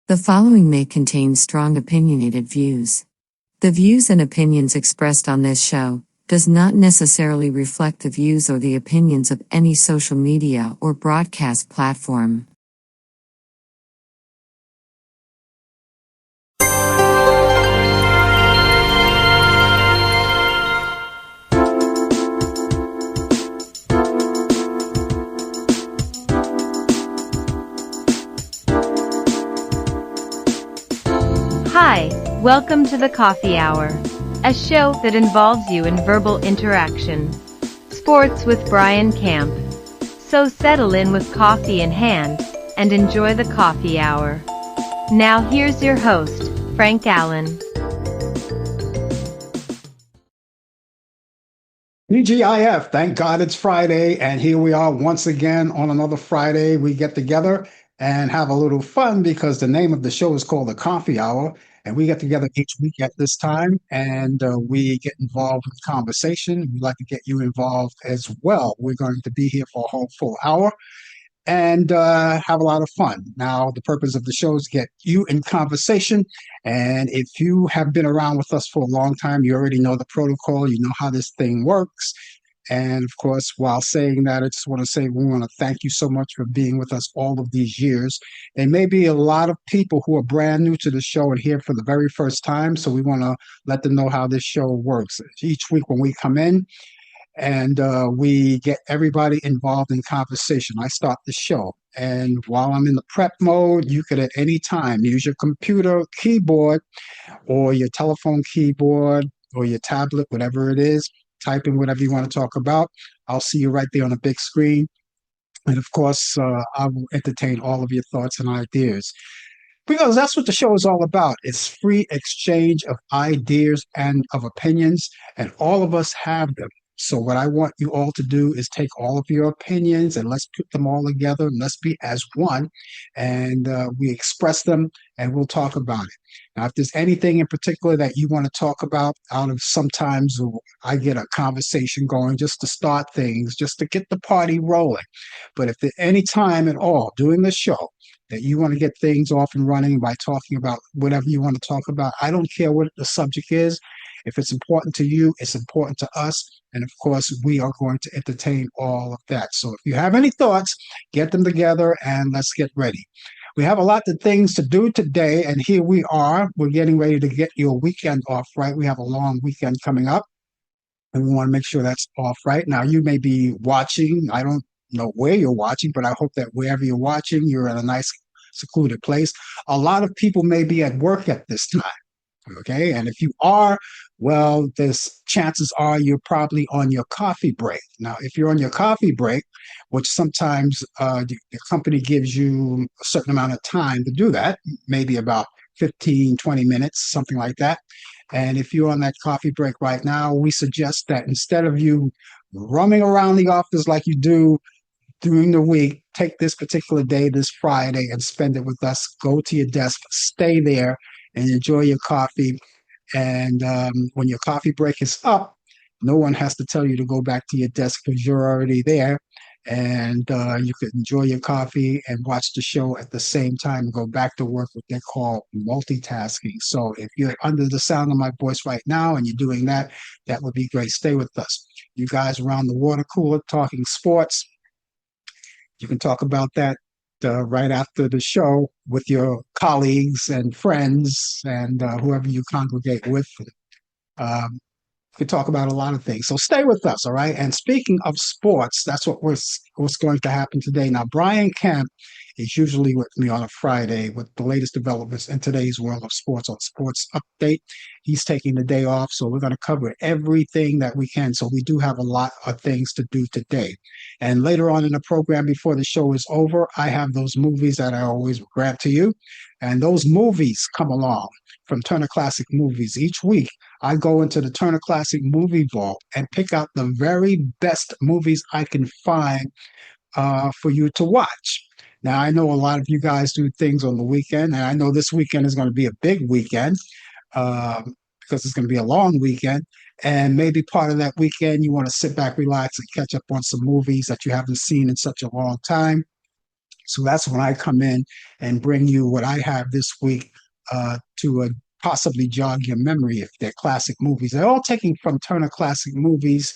The following may contain strong opinionated views. The views and opinions expressed on this show does not necessarily reflect the views or the opinions of any social media or broadcast platform. Hi, welcome to the Coffee Hour, a show that involves you in verbal interaction. Sports with Brian Camp. So settle in with coffee in hand and enjoy the Coffee Hour. Now here's your host, Frank Allan. TGIF, thank God it's Friday, and here we are once again on another Friday. We get together and have a little fun because the name of the show is called the Coffee Hour, and we get together each week at this time, and we get involved with conversation. We'd like to get you involved as well. We're going to be here for a whole full hour and have a lot of fun. Now, the purpose of the show is to get you in conversation. And if you have been around with us for a long time, you already know the protocol, you know how this thing works. And of course, while saying that, I just want to say we want to thank you so much for being with us all of these years. There may be a lot of people who are brand new to the show and here for the very first time. So we want to let them know how this show works. Each week when we come in, and we get everybody involved in conversation. I start the show, and while I'm in the prep mode, you could at any time use your computer keyboard or your telephone keyboard or your tablet, whatever it is, type in whatever you want to talk about. I'll see you right there on the big screen. And of course, I will entertain all of your thoughts and ideas. Because that's what the show is all about. It's free exchange of ideas and of opinions, and all of us have them. So what I want you all to do is take all of your opinions and let's put them all together and let's be as one, and we express them and we'll talk about it. Now, if there's anything in particular that you want to talk about, out of sometimes I get a conversation going just to start things, just to get the party rolling. But if at any time at all during the show that you want to get things off and running by talking about whatever you want to talk about, I don't care what the subject is. If it's important to you, it's important to us. And of course, we are going to entertain all of that. So if you have any thoughts, get them together and let's get ready. We have a lot of things to do today, and here we are. We're getting ready to get your weekend off, right? We have a long weekend coming up, and we want to make sure that's off right. Now, you may be watching. I don't know where you're watching, but I hope that wherever you're watching, you're in a nice, secluded place. A lot of people may be at work at this time. Okay. And if you are, well, there's chances are you're probably on your coffee break. Now, if you're on your coffee break, which sometimes the company gives you a certain amount of time to do that, maybe about 15, 20 minutes, something like that. And if you're on that coffee break right now, we suggest that instead of you roaming around the office like you do during the week, take this particular day, this Friday, and spend it with us. Go to your desk, stay there, and enjoy your coffee. And when your coffee break is up, no one has to tell you to go back to your desk because you're already there. And you could enjoy your coffee and watch the show at the same time and go back to work, what they call multitasking. So if you're under the sound of my voice right now and you're doing that, that would be great. Stay with us. You guys around the water cooler talking sports, you can talk about that right after the show with your colleagues and friends and whoever you congregate with. Um, we could talk about a lot of things. So stay with us, all right? And speaking of sports, that's what's going to happen today. Now, Brian Kemp is usually with me on a Friday with the latest developments in today's world of sports on Sports Update. He's taking the day off, so we're going to cover everything that we can. So we do have a lot of things to do today. And later on in the program, before the show is over, I have those movies that I always grab to you. And those movies come along from Turner Classic Movies. Each week, I go into the Turner Classic Movie Vault and pick out the very best movies I can find for you to watch. Now, I know a lot of you guys do things on the weekend, and I know this weekend is going to be a big weekend because it's going to be a long weekend. And maybe part of that weekend, you want to sit back, relax, and catch up on some movies that you haven't seen in such a long time. So that's when I come in and bring you what I have this week to possibly jog your memory if they're classic movies. They're all taken from Turner Classic Movies,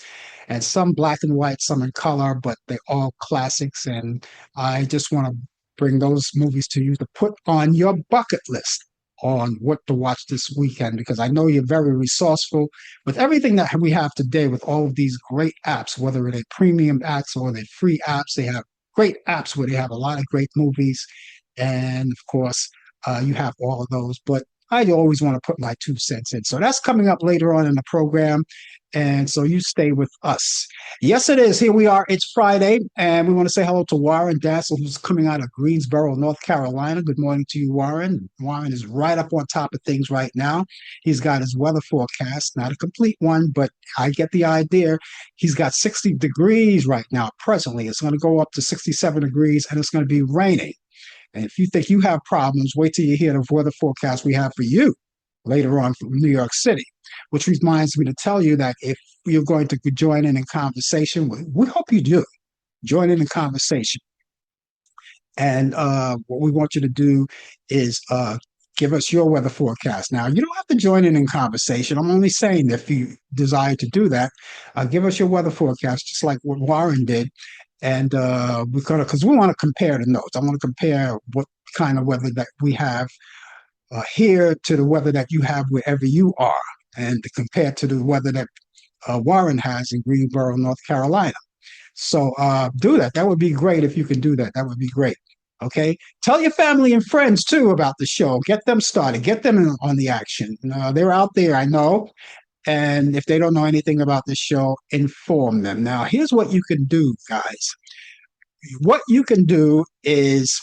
and some black and white, some in color, but they're all classics. And I just want to bring those movies to you to put on your bucket list on what to watch this weekend, because I know you're very resourceful with everything that we have today with all of these great apps, whether they're premium apps or they're free apps. They have great apps where they have a lot of great movies. And of course, you have all of those. But I always want to put my 2 cents in. So that's coming up later on in the program. And so you stay with us. Yes, it is. Here we are. It's Friday, and we want to say hello to Warren Dassel, who's coming out of Greensboro, North Carolina. Good morning to you, Warren. Warren is right up on top of things right now. He's got his weather forecast, not a complete one, but I get the idea. He's got 60 degrees right now, presently. It's going to go up to 67 degrees, and it's going to be raining. And if you think you have problems, wait till you hear the weather forecast we have for you later on from New York City, which reminds me to tell you that if you're going to join in conversation, we hope you do. Join in conversation. And what we want you to do is give us your weather forecast. Now, you don't have to join in conversation. I'm only saying that if you desire to do that, give us your weather forecast, just like what Warren did. And we're gonna, because we want to compare the notes. I want to compare what kind of weather that we have here to the weather that you have wherever you are, and to compare to the weather that Warren has in Greensboro, North Carolina. So do that. That would be great if you can do that. That would be great. Okay. Tell your family and friends too about the show. Get them started. Get them in, on the action. They're out there, I know. And if they don't know anything about this show, inform them. Now, here's what you can do, guys. What you can do is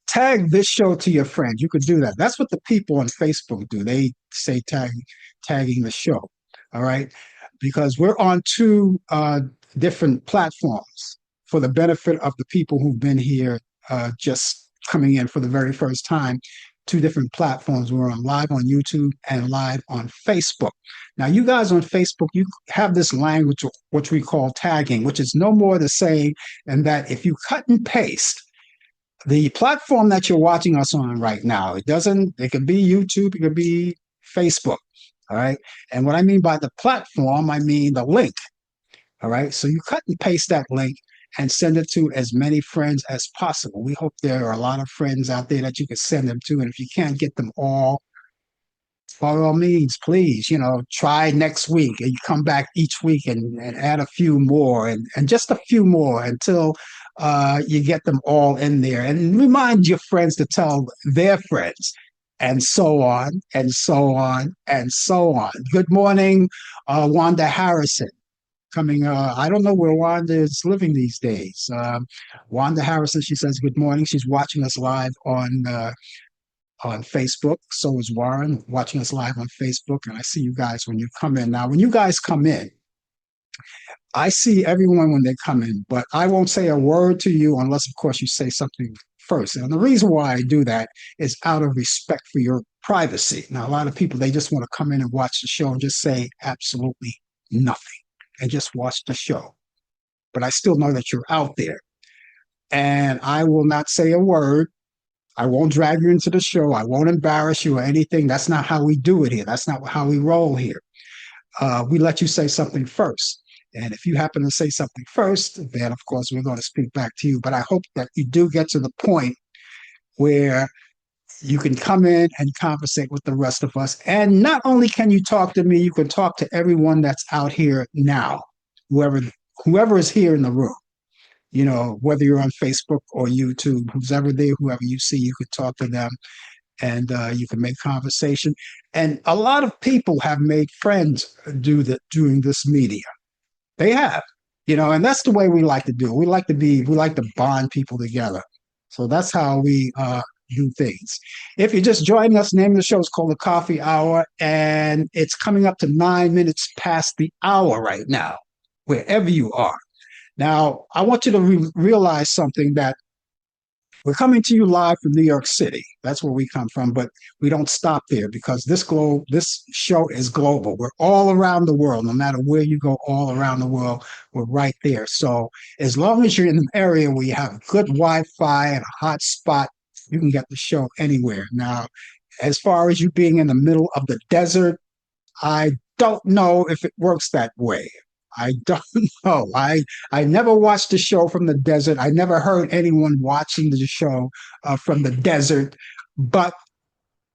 tag this show to your friends. You could do that. That's what the people on Facebook do. They say tagging the show. All right. Because we're on two different platforms for the benefit of the people who've been here just coming in for the very first time. Two different platforms. We're on live on YouTube and live on Facebook. Now, you guys on Facebook, you have this language, which we call tagging, which is no more the same than that if you cut and paste the platform that you're watching us on right now, it could be YouTube, it could be Facebook. All right. And what I mean by the platform, I mean the link. All right. So you cut and paste that link and send it to as many friends as possible. We hope there are a lot of friends out there that you can send them to. And if you can't get them all, by all means, please, try next week, and you come back each week and add a few more and just a few more until you get them all in there. And remind your friends to tell their friends, and so on and so on and so on. Good morning, Wanda Harrison. Coming, I don't know where Wanda is living these days. Wanda Harrison, she says, good morning. She's watching us live on Facebook. So is Warren, watching us live on Facebook. And I see you guys when you come in. Now, when you guys come in, I see everyone when they come in, but I won't say a word to you unless, of course, you say something first. And the reason why I do that is out of respect for your privacy. Now, a lot of people, they just want to come in and watch the show and just say absolutely nothing and just watch the show. But I still know that you're out there. And I will not say a word. I won't drag you into the show. I won't embarrass you or anything. That's not how we do it here. That's not how we roll here. We let you say something first. And if you happen to say something first, then of course we're going to speak back to you. But I hope that you do get to the point where you can come in and conversate with the rest of us. And not only can you talk to me, you can talk to everyone that's out here now, whoever is here in the room. Whether you're on Facebook or YouTube, who's ever there, whoever you see, you could talk to them, and you can make conversation. And a lot of people have made friends doing this media. They have, and that's the way we like to do it. We like to bond people together. So that's how we do things. If you're just joining us, the name of the show is called The Coffee Hour, and it's coming up to 9 minutes past the hour right now, wherever you are. Now, I want you to realize something, that We're coming to you live from New York City. That's where we come from, but we don't stop there because this show is global. We're all around the world. No matter where you go, all around the world, we're right there. So as long as you're in an area where you have good Wi-Fi and a hot spot, you can get the show anywhere. Now, as far as you being in the middle of the desert, I don't know if it works that way. I don't know. I never watched the show from the desert. I never heard anyone watching the show from the desert. But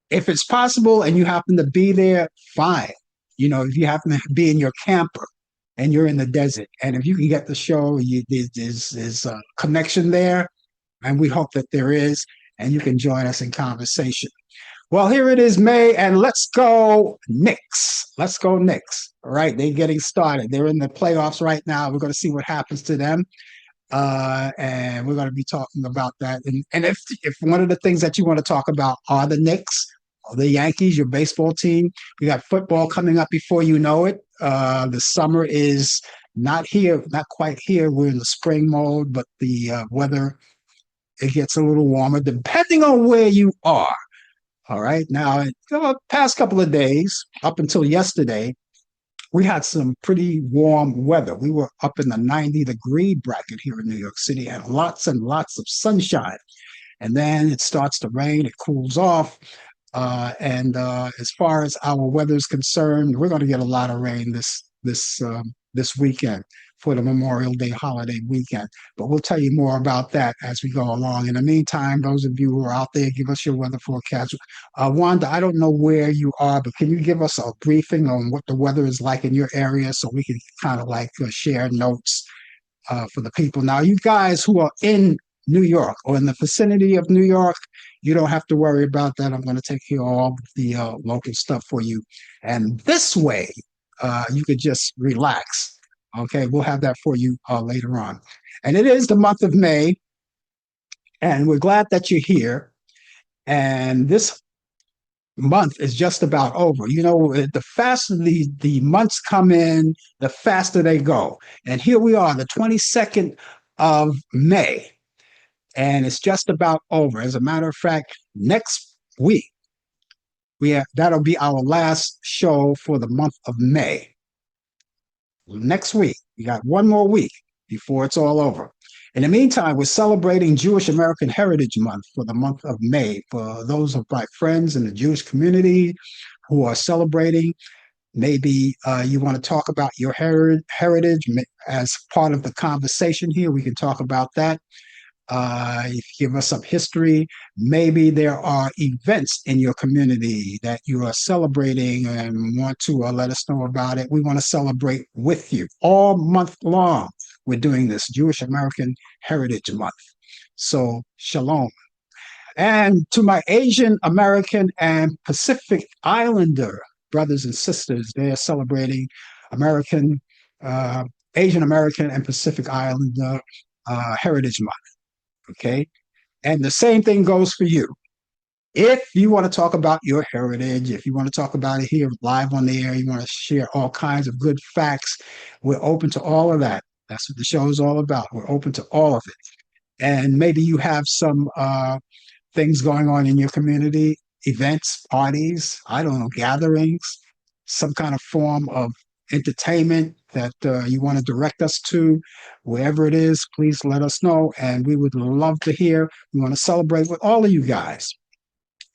if it's possible and you happen to be there, fine. You know, if you happen to be in your camper and you're in the desert, and if you can get the show, there's a connection there, and we hope that there is, and you can join us in conversation. Well, here it is, May, and let's go Knicks. Let's go Knicks. All right, they're getting started. They're in the playoffs right now. We're going to see what happens to them, and we're going to be talking about that. And if one of the things that you want to talk about are the Knicks, or the Yankees, your baseball team, we got football coming up before you know it. The summer is not here, not quite here. We're in the spring mode, but the weather, it gets a little warmer depending on where you are. All right. Now, the past couple of days, up until yesterday, we had some pretty warm weather. We were up in the 90-degree bracket here in New York City and lots of sunshine. And then it starts to rain, it cools off. And as far as our weather is concerned, we're going to get a lot of rain this weekend for the Memorial Day holiday weekend. But we'll tell you more about that as we go along. In the meantime, those of you who are out there, give us your weather forecast. Wanda, I don't know where you are, but can you give us a briefing on what the weather is like in your area so we can kind of like share notes for the people? Now, you guys who are in New York or in the vicinity of New York, you don't have to worry about that. I'm going to take care of all the local stuff for you. And this way, you could just relax. Okay, we'll have that for you later on. And it is the month of May, and we're glad that you're here. And this month is just about over. You know, the faster the months come in, the faster they go. And here we are, the 22nd of May, and it's just about over. As a matter of fact, next week, that'll be our last show for the month of May. Next week, we got one more week before it's all over. In the meantime, we're celebrating Jewish American Heritage Month for the month of May. For those of my friends in the Jewish community who are celebrating, maybe you want to talk about your heritage as part of the conversation here. We can talk about that. If you give us some history, maybe there are events in your community that you are celebrating and want to let us know about it. We want to celebrate with you all month long. We're doing this Jewish American Heritage Month. So, shalom. And to my Asian American and Pacific Islander brothers and sisters, they're celebrating American, Asian American and Pacific Islander Heritage Month. Okay. And the same thing goes for you. If you want to talk about your heritage, if you want to talk about it here live on the air, you want to share all kinds of good facts, we're open to all of that. That's what the show is all about. We're open to all of it. And maybe you have some things going on in your community, events, parties, I don't know, gatherings, some kind of form of entertainment that you want to direct us to, wherever it is, please let us know. And we would love to hear. We want to celebrate with all of you guys.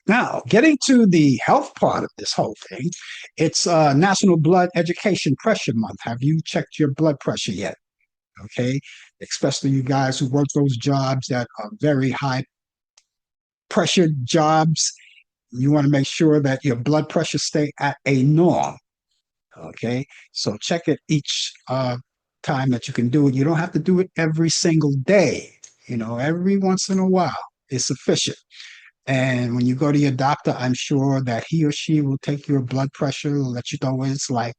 Now, getting to the health part of this whole thing, it's National Blood Education Pressure Month. Have you checked your blood pressure yet? Okay, especially you guys who work those jobs that are very high pressure jobs. You want to make sure that your blood pressure stay at a norm. Okay, so check it each time that you can do it. You don't have to do it every single day. You know, every once in a while is sufficient. And when you go to your doctor, I'm sure that he or she will take your blood pressure, let you know what it's like.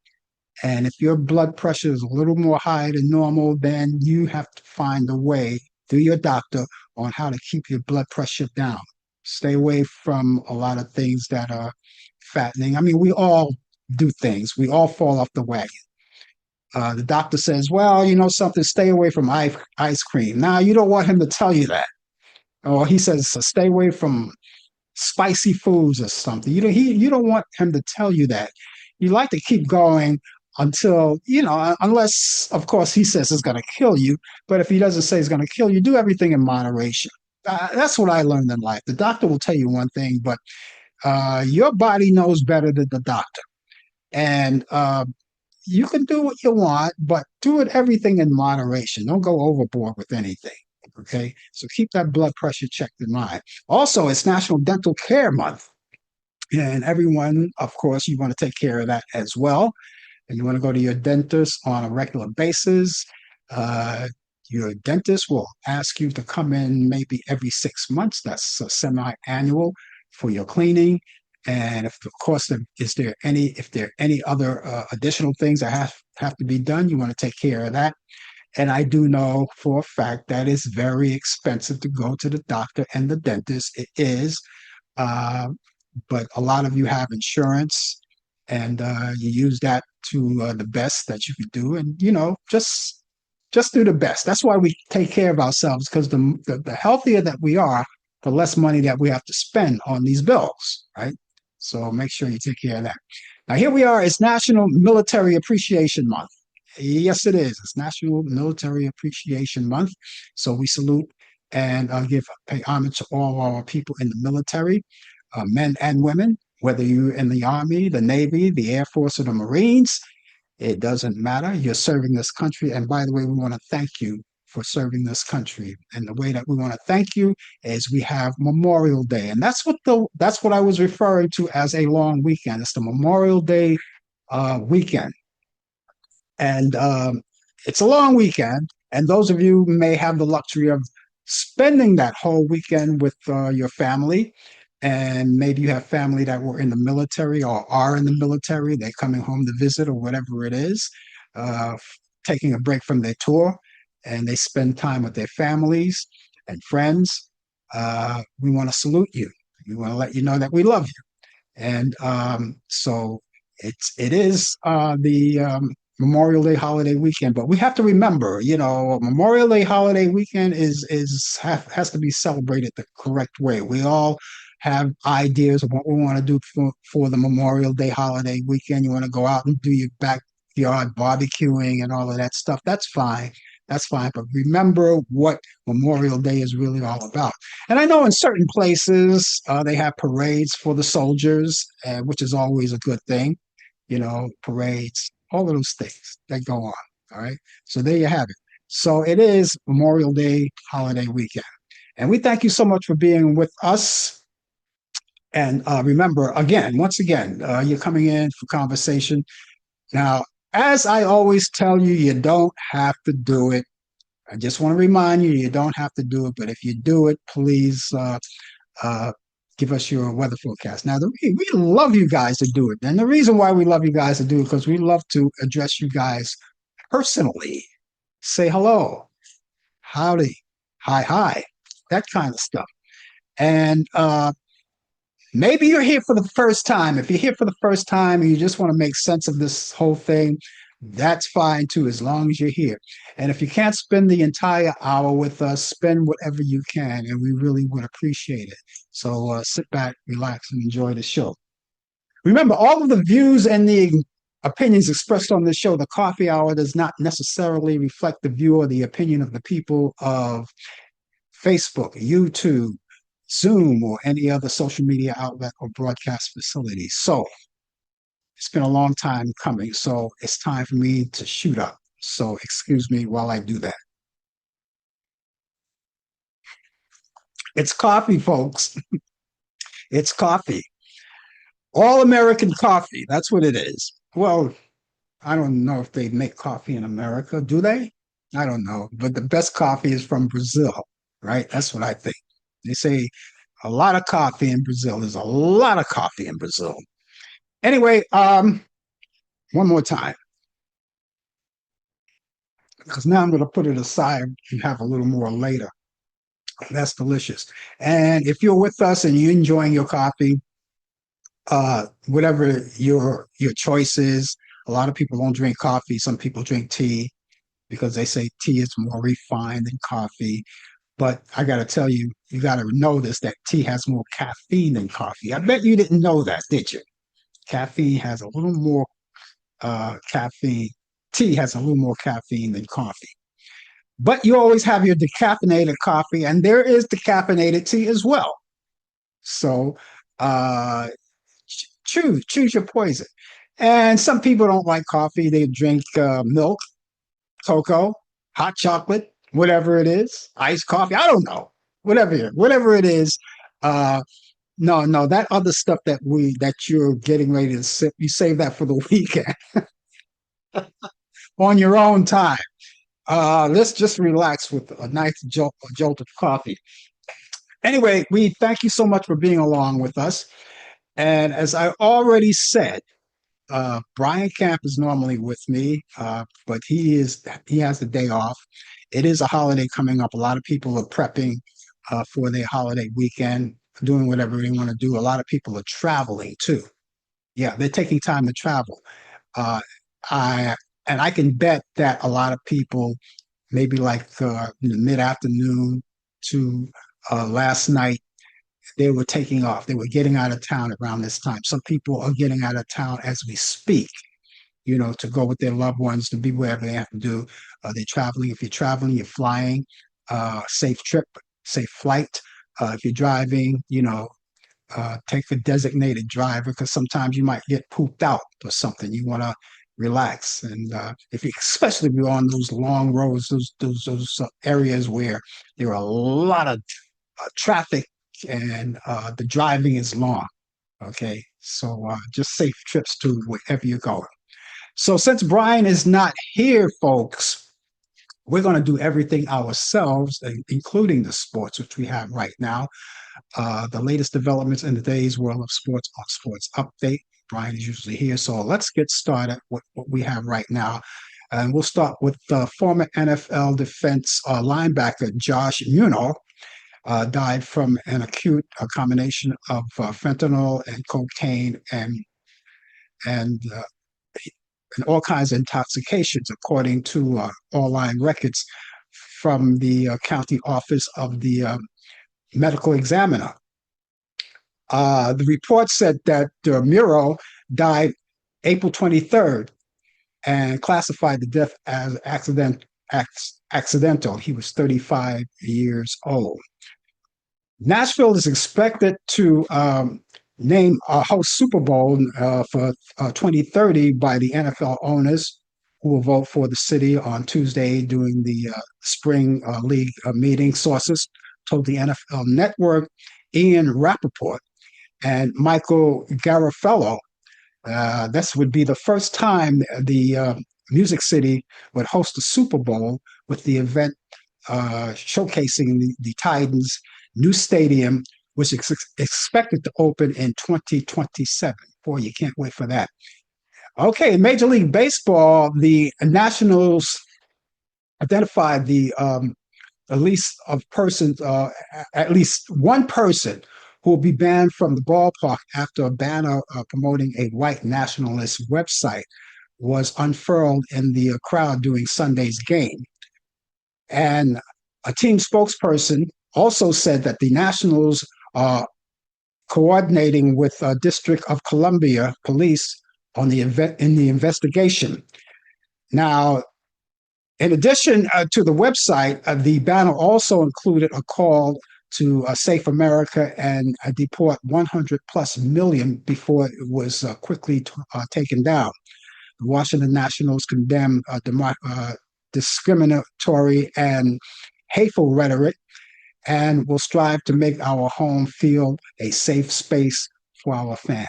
And if your blood pressure is a little more high than normal, then you have to find a way through your doctor on how to keep your blood pressure down. Stay away from a lot of things that are fattening. I mean, we all do things. We all fall off the wagon. The doctor says, well, you know something, stay away from ice cream. Now, you don't want him to tell you that. or he says stay away from spicy foods or something. You don't want him to tell you that. You like to keep going until, unless of course he says it's going to kill you. But if he doesn't say it's going to kill you, do everything in moderation. That's what I learned in life. The doctor will tell you one thing, but your body knows better than the doctor. And you can do what you want, but do it everything in moderation. Don't go overboard with anything. Okay. So keep that blood pressure checked in mind. Also, it's National Dental Care Month. And everyone, of course, you want to take care of that as well. And you want to go to your dentist on a regular basis. Uh, your dentist will ask you to come in maybe every 6 months. That's semi-annual for your cleaning. And if, of course, if there are any other additional things that have to be done, you want to take care of that. And I do know for a fact that it's very expensive to go to the doctor and the dentist. It is. Uh, but a lot of you have insurance and you use that to the best that you could do. And, just do the best. That's why we take care of ourselves, because the healthier that we are, the less money that we have to spend on these bills, right? So make sure you take care of that. Now, here we are. It's National Military Appreciation Month. Yes, it is. It's National Military Appreciation Month. So we salute and pay homage to all our people in the military, men and women, whether you're in the Army, the Navy, the Air Force, or the Marines. It doesn't matter. You're serving this country. And by the way, we want to thank you for serving this country. And the way that we want to thank you is we have Memorial Day. And that's what I was referring to as a long weekend. It's the Memorial Day weekend. And it's a long weekend. And those of you may have the luxury of spending that whole weekend with your family. And maybe you have family that were in the military or are in the military. They're coming home to visit or whatever it is, uh, taking a break from their tour, and they spend time with their families and friends. We want to salute you. We want to let you know that we love you. And so it is the Memorial Day holiday weekend, but we have to remember, Memorial Day holiday weekend has to be celebrated the correct way. We all have ideas of what we want to do for the Memorial Day holiday weekend. You want to go out and do your backyard barbecuing and all of that stuff. That's fine. That's fine. But remember what Memorial Day is really all about. And I know in certain places they have parades for the soldiers, which is always a good thing. Parades, all of those things that go on. All right. So there you have it. So it is Memorial Day holiday weekend. And we thank you so much for being with us. And remember, once again, you're coming in for conversation. Now, as I always tell you, you don't have to do it. I just want to remind you don't have to do it. But if you do it, please give us your weather forecast. Now, we love you guys to do it. And the reason why we love you guys to do it, because we love to address you guys personally. Say hello, howdy, hi, that kind of stuff. And maybe you're here for the first time. If you're here for the first time and you just want to make sense of this whole thing, that's fine too, as long as you're here. And if you can't spend the entire hour with us, spend whatever you can, and we really would appreciate it. So sit back, relax, and enjoy the show. Remember, all of the views and the opinions expressed on this show, the Coffee Hour, does not necessarily reflect the view or the opinion of the people of Facebook, YouTube, Zoom, or any other social media outlet or broadcast facility. So it's been a long time coming. So it's time for me to shoot up. So excuse me while I do that. It's coffee, folks. It's coffee. All American coffee. That's what it is. Well, I don't know if they make coffee in America. Do they? I don't know. But the best coffee is from Brazil, right? That's what I think. They say a lot of coffee in Brazil. There's a lot of coffee in Brazil. Anyway, one more time, because now I'm going to put it aside and have a little more later. That's delicious. And if you're with us and you're enjoying your coffee, whatever your choice is, a lot of people don't drink coffee. Some people drink tea because they say tea is more refined than coffee. But I got to tell you, you got to know this that tea has more caffeine than coffee. I bet you didn't know that, did you? Caffeine has a little more caffeine. Tea has a little more caffeine than coffee. But you always have your decaffeinated coffee, and there is decaffeinated tea as well. So uh, choose your poison. And some people don't like coffee; they drink milk, cocoa, hot chocolate, whatever it is, iced coffee. I don't know, whatever it is. Uh, no, that other stuff that you're getting ready to sip, you save that for the weekend on your own time. Let's just relax with a nice jolt of coffee. Anyway, we thank you so much for being along with us. And as I already said, Brian Camp is normally with me, but he has the day off. It is a holiday coming up. A lot of people are prepping for their holiday weekend, doing whatever they want to do. A lot of people are traveling too. Yeah, they're taking time to travel. Uh, I and I can bet that a lot of people, maybe like in the mid afternoon to last night, they were taking off. They were getting out of town around this time. Some people are getting out of town as we speak, to go with their loved ones, to be wherever they have to do. They're traveling. If you're traveling, you're flying. Safe trip, safe flight. If you're driving, take a designated driver because sometimes you might get pooped out or something. You want to relax, and especially if you're on those long roads, those areas where there are a lot of traffic and the driving is long. Okay, so just safe trips to wherever you're going. So since Brian is not here, folks, we're going to do everything ourselves, including the sports, which we have right now. The latest developments in today's world of sports on Sports Update. Brian is usually here, so let's get started with what we have right now. And we'll start with former NFL defense linebacker Josh Muno, died from an acute combination of fentanyl and cocaine and and all kinds of intoxications, according to online records from the county office of the medical examiner. The report said that Muro died April 23rd and classified the death as accidental. He was 35 years old. Nashville is expected to name a host Super Bowl for 2030 by the NFL owners, who will vote for the city on Tuesday during the spring league meeting. Sources told the NFL Network. Ian Rappaport and Michael Garofalo. This would be the first time the Music City would host a Super Bowl, with the event showcasing the Titans' new stadium, which is expected to open in 2027. Boy, you can't wait for that. Okay, in Major League Baseball, the Nationals identified at least one person who will be banned from the ballpark after a banner promoting a white nationalist website was unfurled in the crowd during Sunday's game. And a team spokesperson also said that the Nationals are coordinating with District of Columbia Police on the investigation. Now, in addition to the website, the banner also included a call to save America and deport 100 plus million before it was quickly taken down. The Washington Nationals condemned discriminatory and hateful rhetoric and will strive to make our home field a safe space for our fans.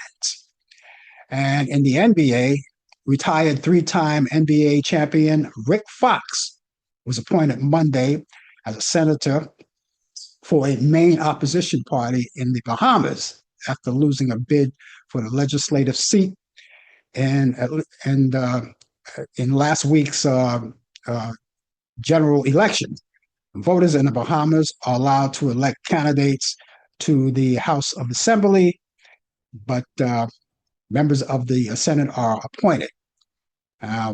And in the NBA, retired three-time NBA champion Rick Fox was appointed Monday as a senator for a main opposition party in the Bahamas after losing a bid for the legislative seat in last week's general election. Voters in the Bahamas are allowed to elect candidates to the House of Assembly, but members of the Senate are appointed.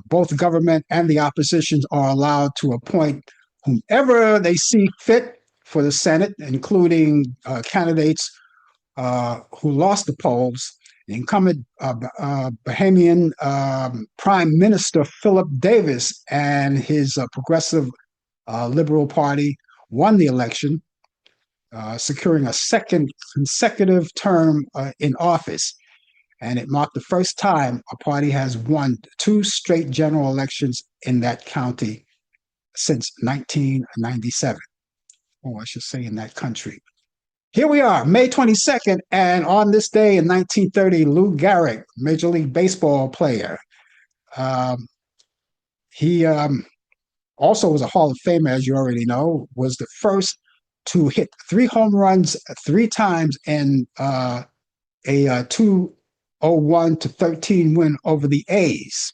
Both the government and the opposition are allowed to appoint whomever they see fit for the Senate, including candidates who lost the polls. The incumbent Bahamian Prime Minister Philip Davis and his progressive Liberal Party won the election, securing a second consecutive term in office. And it marked the first time a party has won two straight general elections in that county since 1997, or I should say in that country. Here we are, May 22nd, and on this day in 1930, Lou Gehrig, Major League Baseball player, he also was a Hall of Famer, as you already know, was the first to hit 3 home runs 3 times in a 201-13 win over the A's.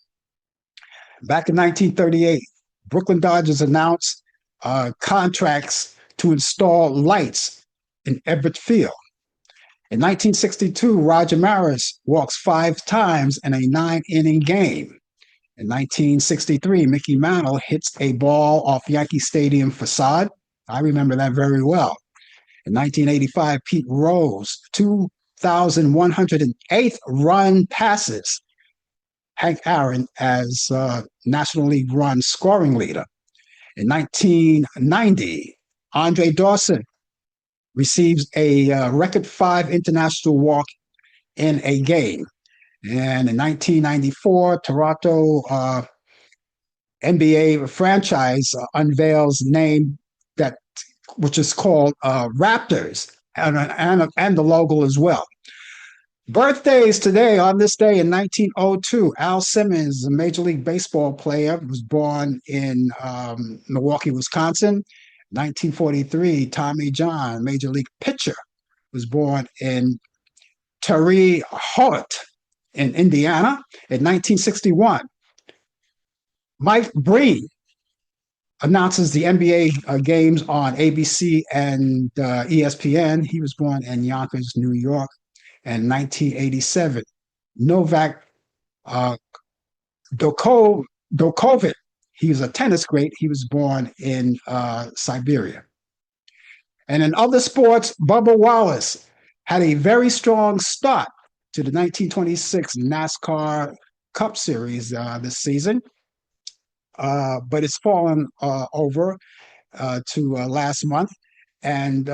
Back in 1938, Brooklyn Dodgers announced contracts to install lights in Everett Field. In 1962, Roger Maris walks 5 times in a 9-inning game. In 1963, Mickey Mantle hits a ball off Yankee Stadium facade. I remember that very well. In 1985, Pete Rose, 2,108th run passes Hank Aaron as National League run scoring leader. In 1990, Andre Dawson receives a record 5 international walk in a game. And in 1994, Toronto NBA franchise unveils name that which is called Raptors, and the logo as well. Birthdays today, on this day in 1902, Al Simmons, a Major League Baseball player, was born in Milwaukee, Wisconsin. 1943, Tommy John, Major League pitcher, was born in Terre Haute in Indiana. In 1961, Mike Breen announces the NBA games on ABC and ESPN. He was born in Yonkers, New York. And 1987, Novak Djokovic, he was a tennis great. He was born in Siberia. And in other sports, Bubba Wallace had a very strong start to the 1926 NASCAR Cup Series this season, but it's fallen over to last month. And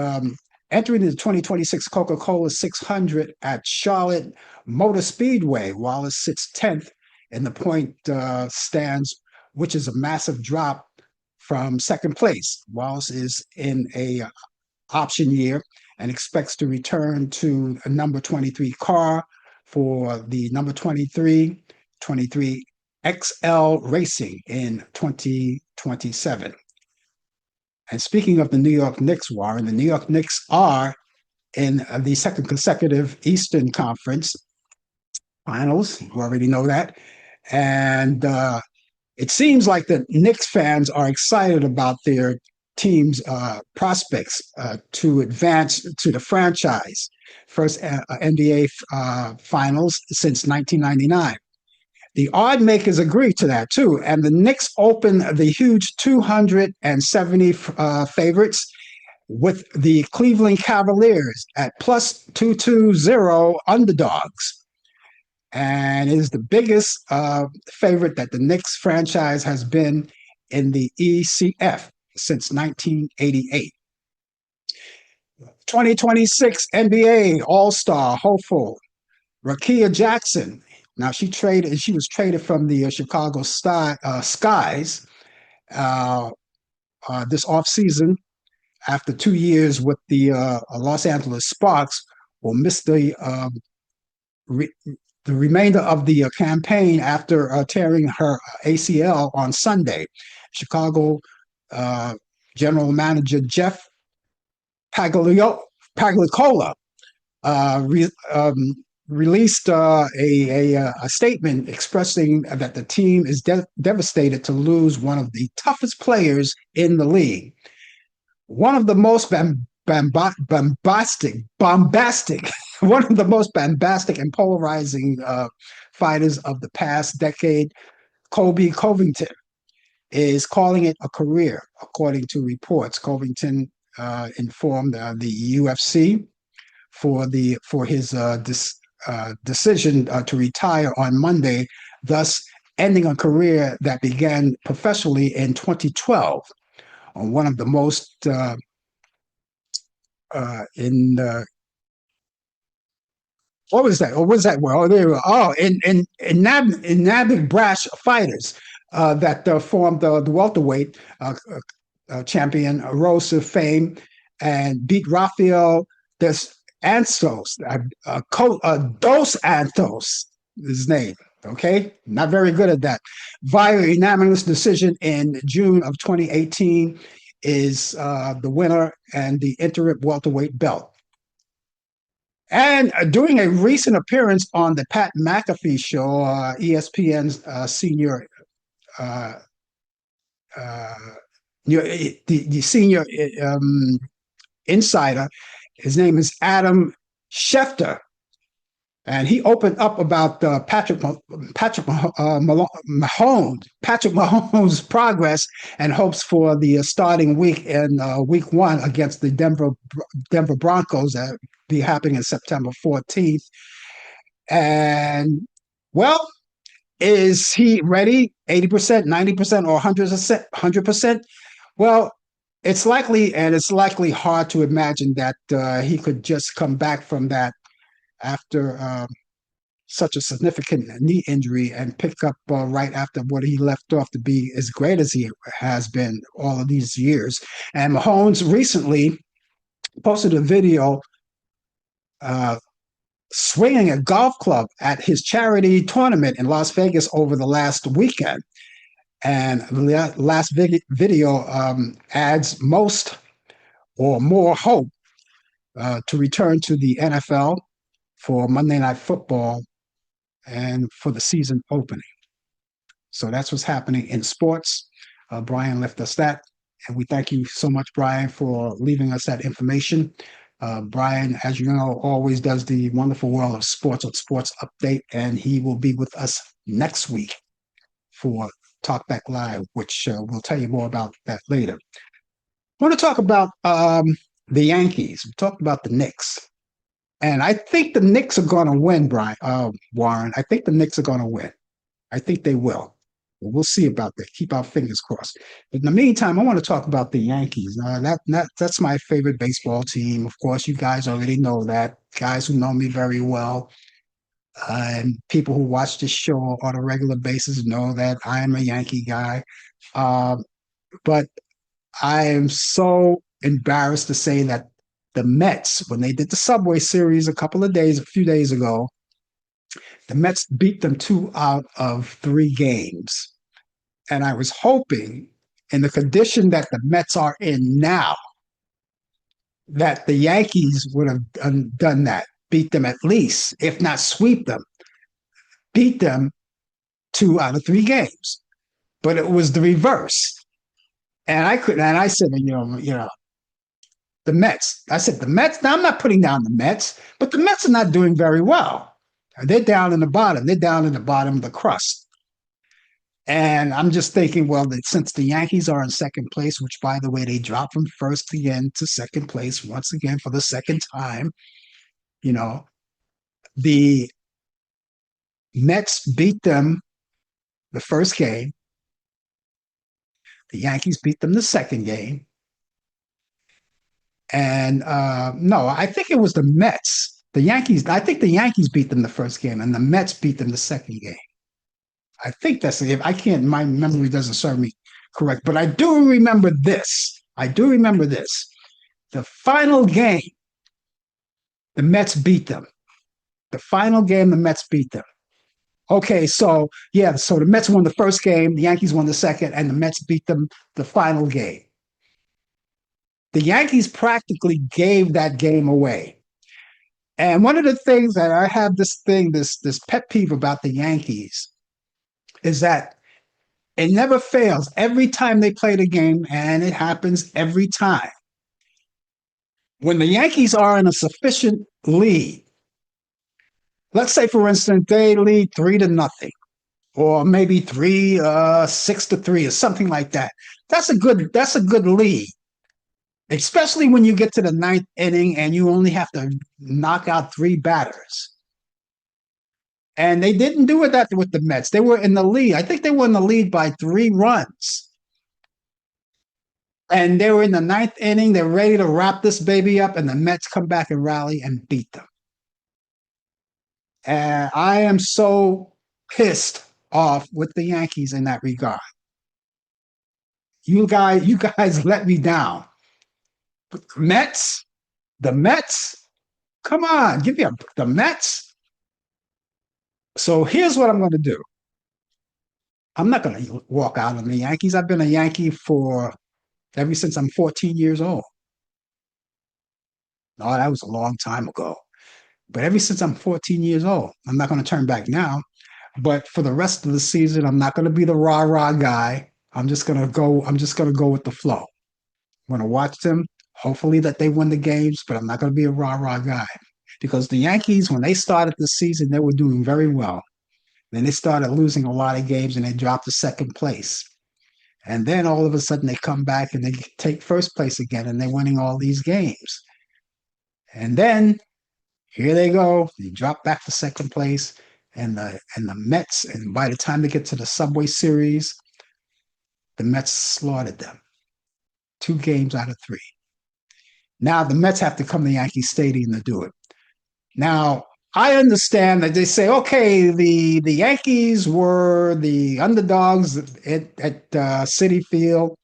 entering the 2026 Coca-Cola 600 at Charlotte Motor Speedway, Wallace sits 10th in the point stands, which is a massive drop from second place. Wallace is in a option year and expects to return to a number 23 car for the number 23 XL Racing in 2027. And speaking of the New York Knicks, Warren, the New York Knicks are in the second consecutive Eastern Conference Finals. You already know that. And it seems like the Knicks fans are excited about their team's prospects to advance to the franchise. First NBA Finals since 1999. The odd makers agree to that too, and the Knicks open the huge 270 favorites with the Cleveland Cavaliers at plus 220 underdogs, and it is the biggest favorite that the Knicks franchise has been in the ECF since 1988. 2026 NBA All-Star hopeful Rakia Jackson. Now she was traded from the Chicago Skies this offseason after 2 years with the Los Angeles Sparks. Will miss the remainder of the campaign after tearing her ACL on Sunday. Chicago general manager Jeff Pagliucola released a statement expressing that the team is devastated to lose one of the toughest players in the league. One of the most bombastic, one of the most bombastic and polarizing fighters of the past decade, Colby Covington, is calling it a career, according to reports. Covington informed the UFC for his decision to retire on Monday, thus ending a career that began professionally in 2012 on one of the most in what was that? What was that? Well, there we go. Oh, in Nabig Brash fighters that formed the welterweight champion rose to fame and beat Rafael Des Anthos, Dos Anthos, his name. Okay, not very good at that. Via unanimous decision in June of 2018, is the winner and the interim welterweight belt. And doing a recent appearance on the Pat McAfee show, ESPN's senior, uh, uh, the senior insider, his name is Adam Schefter, and he opened up about Patrick Mahomes' progress and hopes for the starting week in week 1 against the Denver Broncos that be happening in September 14th. And well, is he ready? 80%, 90%, or 100%? Well, it's likely hard to imagine that he could just come back from that after such a significant knee injury and pick up right after what he left off to be as great as he has been all of these years. And Mahomes recently posted a video swinging a golf club at his charity tournament in Las Vegas over the last weekend. And the last video adds most or more hope to return to the NFL for Monday Night Football and for the season opening. So that's what's happening in sports. Brian left us that, and we thank you so much, Brian, for leaving us that information. Brian, as you know, always does the wonderful world of sports on Sports Update, and he will be with us next week for Talkback Live, which we'll tell you more about that later. I want to talk about the Yankees. We talked about the Knicks. And I think the Knicks are going to win, Warren. I think the Knicks are going to win. I think they will. But we'll see about that. Keep our fingers crossed. But in the meantime, I want to talk about the Yankees. That's my favorite baseball team. Of course, you guys already know that. Guys who know me very well, and people who watch this show on a regular basis know that I am a Yankee guy. But I am so embarrassed to say that the Mets, when they did the Subway Series a few days ago, the Mets beat them 2 out of 3 games. And I was hoping, in the condition that the Mets are in now, that the Yankees would have done that, beat them at least, if not sweep them, beat them 2 out of 3 games. But it was the reverse. And I said, the Mets. I said, the Mets? Now, I'm not putting down the Mets, but the Mets are not doing very well. They're down in the bottom. They're down in the bottom of the crust. And I'm just thinking, well, since the Yankees are in second place, which, by the way, they dropped from first again to second place once again for the second time, the Mets beat them the first game. The Yankees beat them the second game. And no, I think it was the Mets. I think the Yankees beat them the first game, and the Mets beat them the second game. I think that's it. My memory doesn't serve me correct, but I do remember this. The final game, the Mets beat them. The final game, the Mets beat them. Okay, so the Mets won the first game, the Yankees won the second, and the Mets beat them the final game. The Yankees practically gave that game away. And one of the things that I have this pet peeve about the Yankees is that it never fails. Every time they play the game, and it happens every time, when the Yankees are in a sufficient lead, let's say, for instance, they lead 3-0, or maybe 6-3, or something like that. That's a good lead. especially when you get to the ninth inning and you only have to knock out three batters. And they didn't do it that with the Mets. They were in the lead. I think they were in the lead by 3 runs. And they were in the ninth inning. They're ready to wrap this baby up, and the Mets come back and rally and beat them. And I am so pissed off with the Yankees in that regard. You guys let me down. Mets, the Mets, come on, give me the Mets. So here's what I'm going to do. I'm not going to walk out on the Yankees. I've been a Yankee for ever since I'm 14 years old. Oh, that was a long time ago. But ever since I'm 14 years old, I'm not going to turn back now. But for the rest of the season, I'm not going to be the rah rah guy. I'm just going to go. I'm just going to go with the flow. I'm going to watch them. Hopefully that they win the games, but I'm not going to be a rah rah guy because the Yankees, when they started the season, they were doing very well. Then they started losing a lot of games and they dropped to second place. And then all of a sudden they come back and they take first place again and they're winning all these games. And then here they go. They drop back to second place, and the Mets. And by the time they get to the Subway Series, the Mets slaughtered them. 2 games out of 3. Now the Mets have to come to Yankee Stadium to do it. Now I understand that they say, okay, the Yankees were the underdogs at Citi Field.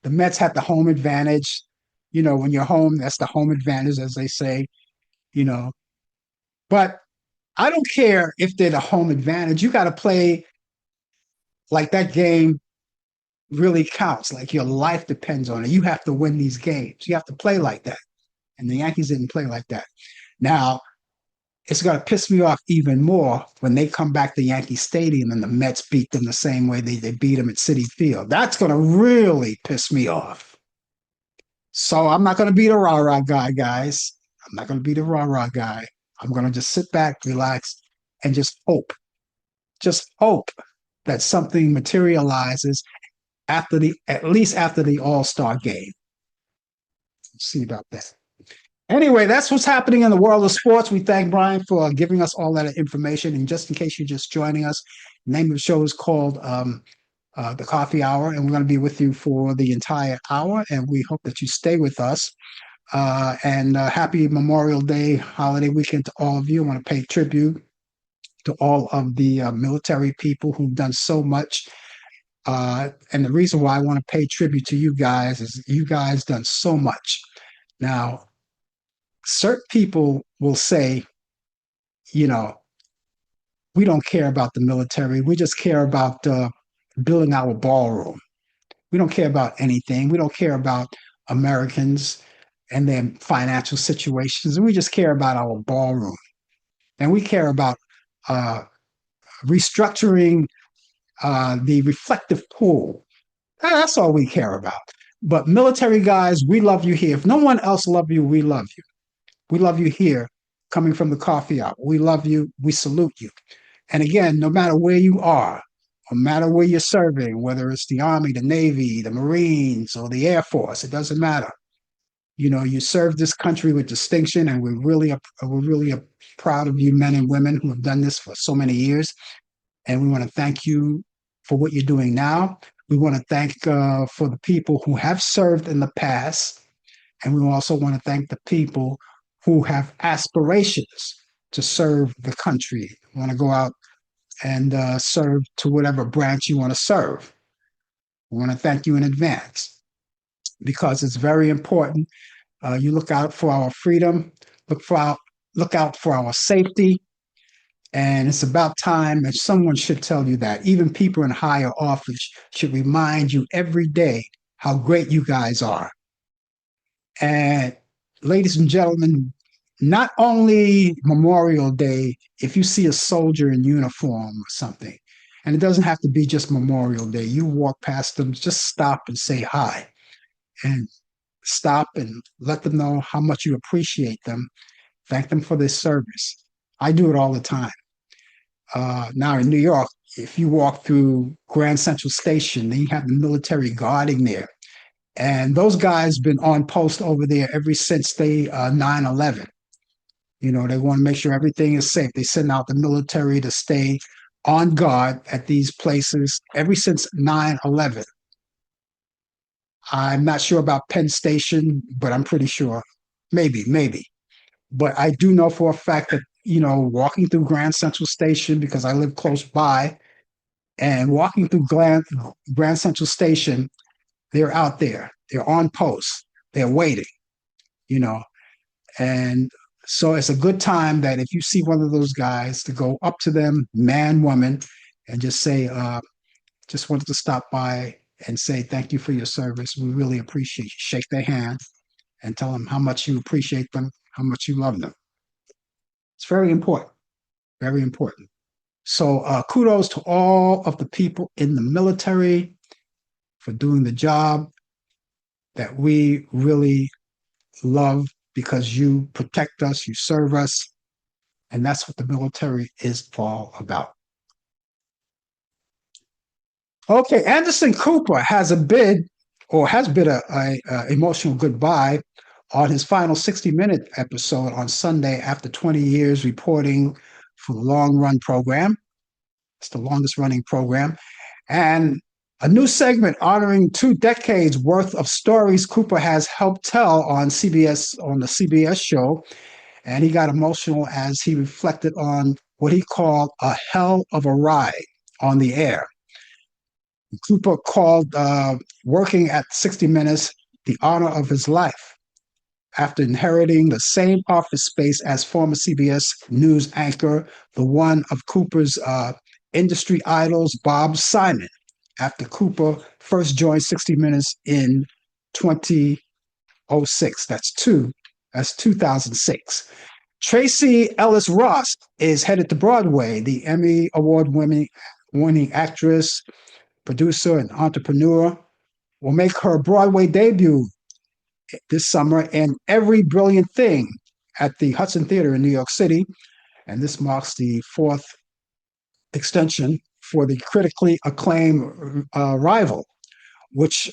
The Mets had the home advantage. You know, when you're home, that's the home advantage, as they say. You know, but I don't care if they're the home advantage. You got to play like that game really counts, like your life depends on it. You have to win these games. You have to play like that. And the Yankees didn't play like that. Now, it's going to piss me off even more when they come back to Yankee Stadium and the Mets beat them the same way they beat them at Citi Field. That's going to really piss me off. So I'm not going to be the rah-rah guy, guys. I'm not going to be the rah-rah guy. I'm going to just sit back, relax, and just hope that something materializes at least after the All-Star game. Let's see about that. Anyway, that's what's happening in the world of sports. We thank Brian for giving us all that information. And just in case you're just joining us, the name of the show is called The Coffee Hour, and we're going to be with you for the entire hour. And we hope that you stay with us. And happy Memorial Day holiday weekend to all of you. I want to pay tribute to all of the military people who've done so much. And the reason why I want to pay tribute to you guys is you guys done so much. Now, certain people will say, you know, we don't care about the military. We just care about building our ballroom. We don't care about anything. We don't care about Americans and their financial situations. And we just care about our ballroom. And we care about restructuring the reflective pool. That's all we care about. But military guys, we love you here. If no one else loves you, we love you. We love you here, coming from the coffee hour. We love you. We salute you. And again, no matter where you are, no matter where you're serving, whether it's the Army, the Navy, the Marines, or the Air Force, it doesn't matter. You know, you serve this country with distinction, and we're really proud of you, men and women who have done this for so many years. And we want to thank you for what you're doing now. We want to thank for the people who have served in the past, and we also want to thank the people who have aspirations to serve the country, want to go out and serve to whatever branch you want to serve. We want to thank you in advance because it's very important. You look out for our freedom, look out for our safety, and it's about time that someone should tell you that. Even people in higher office should remind you every day how great you guys are. And ladies and gentlemen, not only Memorial Day, if you see a soldier in uniform or something, and it doesn't have to be just Memorial Day, you walk past them, just stop and say hi, and stop and let them know how much you appreciate them. Thank them for their service. I do it all the time. Now in New York, if you walk through Grand Central Station, then you have the military guarding there. And those guys been on post over there ever since they 9/11. You know, they want to make sure everything is safe. They send out the military to stay on guard at these places ever since 9/11. I'm not sure about Penn Station, but I'm pretty sure. Maybe. But I do know for a fact that, you know, walking through Grand Central Station, because I live close by, and walking through Grand Central Station, they're out there. They're on post. They're waiting, you know. And so it's a good time that if you see one of those guys, to go up to them, man, woman, and just say, just wanted to stop by and say thank you for your service. We really appreciate you. Shake their hand and tell them how much you appreciate them, how much you love them. It's very important, very important. So kudos to all of the people in the military for doing the job that we really love, because you protect us, you serve us, and that's what the military is all about. Okay, Anderson Cooper has bid a emotional goodbye on his final 60-minute episode on Sunday after 20 years reporting for the Long Run program. It's the longest running program. And a new segment honoring 2 decades worth of stories Cooper has helped tell on CBS, on the CBS show. And he got emotional as he reflected on what he called a hell of a ride on the air. Cooper called working at 60 Minutes the honor of his life, after inheriting the same office space as former CBS News anchor, the one of Cooper's industry idols, Bob Simon, after Cooper first joined 60 Minutes in 2006. That's 2006. Tracy Ellis Ross is headed to Broadway. The Emmy Award-winning actress, producer, and entrepreneur will make her Broadway debut this summer in Every Brilliant Thing at the Hudson Theater in New York City. And this marks the 4th extension for the critically acclaimed rival, which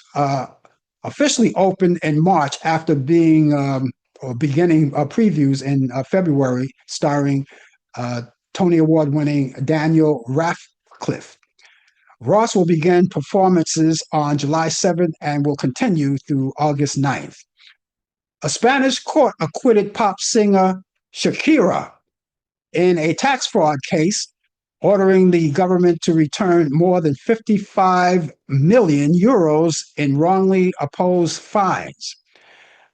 officially opened in March after beginning previews in February, starring Tony Award-winning Daniel Radcliffe. Ross will begin performances on July 7th and will continue through August 9th. A Spanish court acquitted pop singer Shakira in a tax fraud case, ordering the government to return more than 55 million euros in wrongly opposed fines.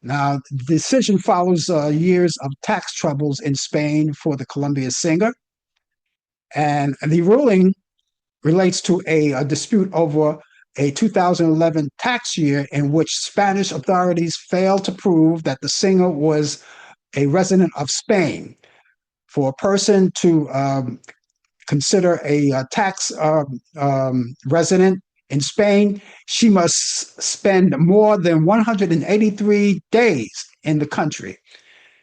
Now, the decision follows years of tax troubles in Spain for the Colombian singer, and the ruling relates to a dispute over a 2011 tax year in which Spanish authorities failed to prove that the singer was a resident of Spain. For a person to consider a tax resident in Spain, she must spend more than 183 days in the country.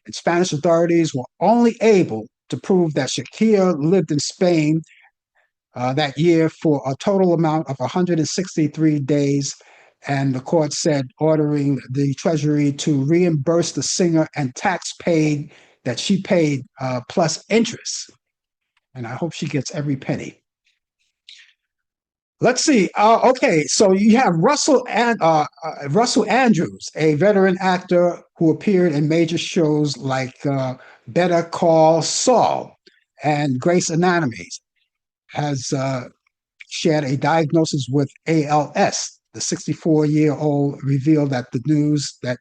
And Spanish authorities were only able to prove that Shakira lived in Spain that year for a total amount of 163 days, and the court said ordering the Treasury to reimburse the singer and tax paid that she paid plus interest. And I hope she gets every penny. Let's see. Okay, so you have Russell Andrews, a veteran actor who appeared in major shows like Better Call Saul and Grey's Anatomy, has shared a diagnosis with ALS. The 64-year-old revealed that the news that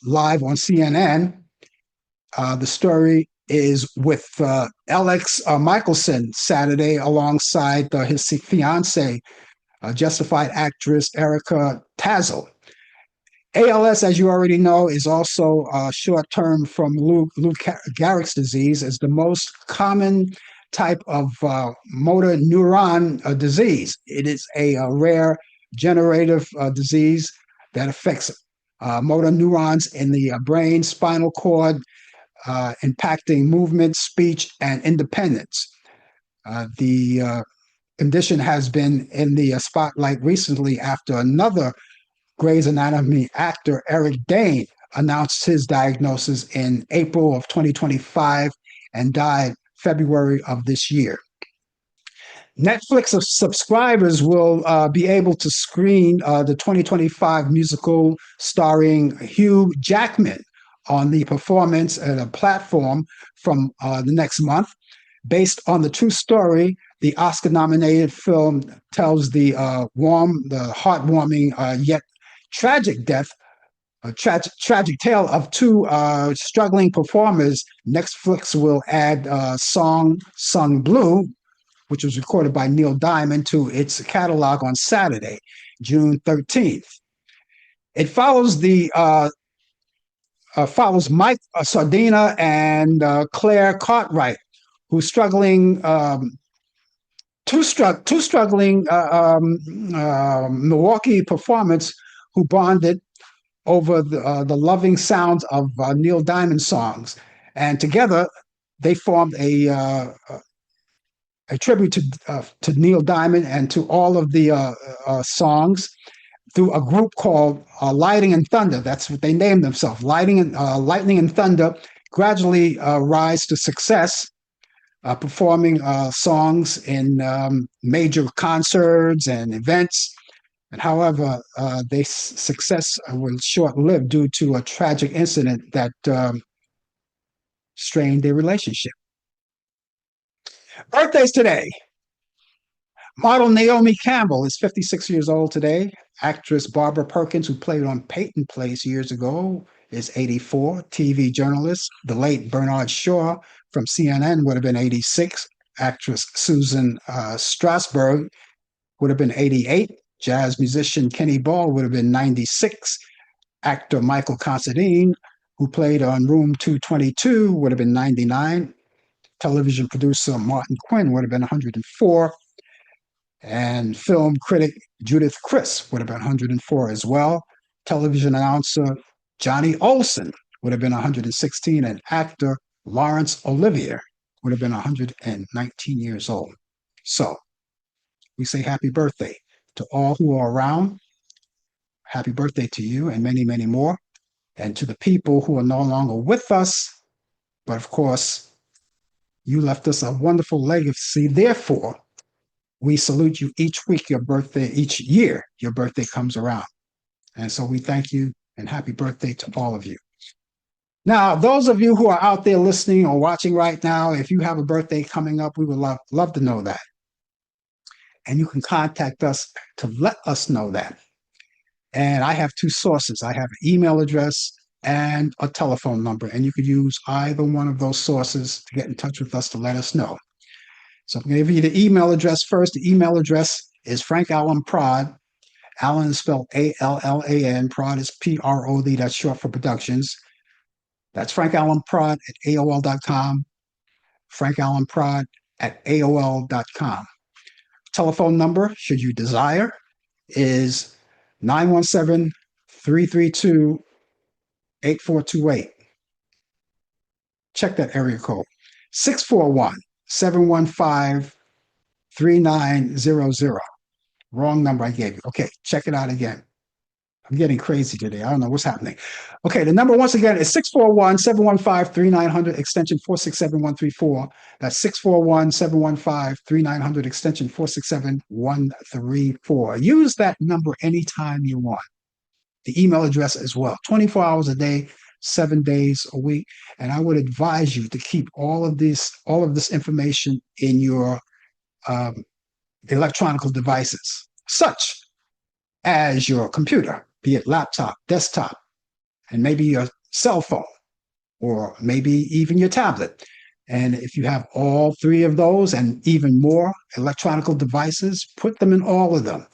live on CNN. The story is with Alex Michelson Saturday alongside his fiancee, Justified actress Erica Tazel. ALS, as you already know, is also short term from Lou Gehrig's disease, is the most common type of motor neuron disease. It is a rare generative disease that affects motor neurons in the brain, spinal cord, impacting movement, speech, and independence. The condition has been in the spotlight recently after another Grey's Anatomy actor Eric Dane announced his diagnosis in April of 2025 and died February of this year. Netflix subscribers will be able to screen the 2025 musical starring Hugh Jackman on the performance at a platform from the next month. Based on the true story, the Oscar-nominated film tells the heartwarming yet tragic tragic tale of two struggling performers. Netflix will add Song Sung Blue, which was recorded by Neil Diamond, to its catalog on Saturday, June 13th. It follows Mike Sardina and Claire Cartwright, who's struggling, two struggling Milwaukee performers who bonded over the loving sounds of Neil Diamond songs, and together they formed a tribute to Neil Diamond and to all of the songs through a group called Lightning and Thunder. That's what they named themselves. Lightning and Thunder gradually rise to success, performing songs in major concerts and events. And however, their success was short-lived due to a tragic incident that strained their relationship. Birthdays today. Model Naomi Campbell is 56 years old today. Actress Barbara Perkins, who played on Peyton Place years ago, is 84. TV journalist, the late Bernard Shaw from CNN, would have been 86. Actress Susan Strasberg would have been 88. Jazz musician Kenny Ball would have been 96. Actor Michael Considine, who played on Room 222, would have been 99. Television producer Martin Quinn would have been 104. And film critic Judith Chris would have been 104 as well. Television announcer Johnny Olson would have been 116. And actor Laurence Olivier would have been 119 years old. So we say happy birthday to all who are around. Happy birthday to you and many, many more. And to the people who are no longer with us, but of course, you left us a wonderful legacy. Therefore, we salute you each week, each year, your birthday comes around. And so we thank you and happy birthday to all of you. Now, those of you who are out there listening or watching right now, if you have a birthday coming up, we would love to know that. And you can contact us to let us know that. And I have two sources. I have an email address and a telephone number, and you could use either one of those sources to get in touch with us to let us know. So I'm going to give you the email address first. The email address is Frank Allan Prod. Allan is spelled Allan. Prod is PROD. That's short for Productions. That's Frank Allan Prod at AOL.com. Frank Allan Prod at AOL.com. Telephone number, should you desire, is 917-332-8428. Check that area code. 641-715-3900. Wrong number I gave you. Okay, check it out again. I'm getting crazy today. I don't know what's happening. Okay, the number once again is 641-715-3900, extension 467134. That's 641-715-3900, extension 467134. Use that number anytime you want. The email address as well, 24 hours a day, 7 days a week. And I would advise you to keep all of this information in your electronic devices, such as your computer, be it laptop, desktop, and maybe your cell phone, or maybe even your tablet. And if you have all three of those and even more electronic devices, put them in all of them.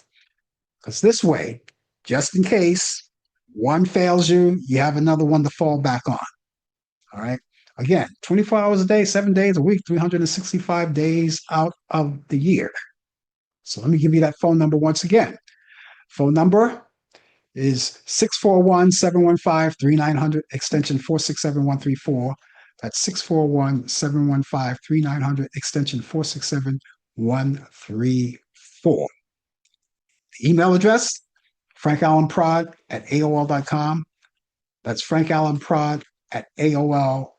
Because this way, just in case one fails you, you have another one to fall back on. All right. Again, 24 hours a day, 7 days a week, 365 days out of the year. So let me give you that phone number once again. Phone number is 641-715-3900, extension 467134. That's 641-715-3900, extension 467134. The email address, FrankAllenProd at AOL.com. That's FrankAllenProd at AOL.com.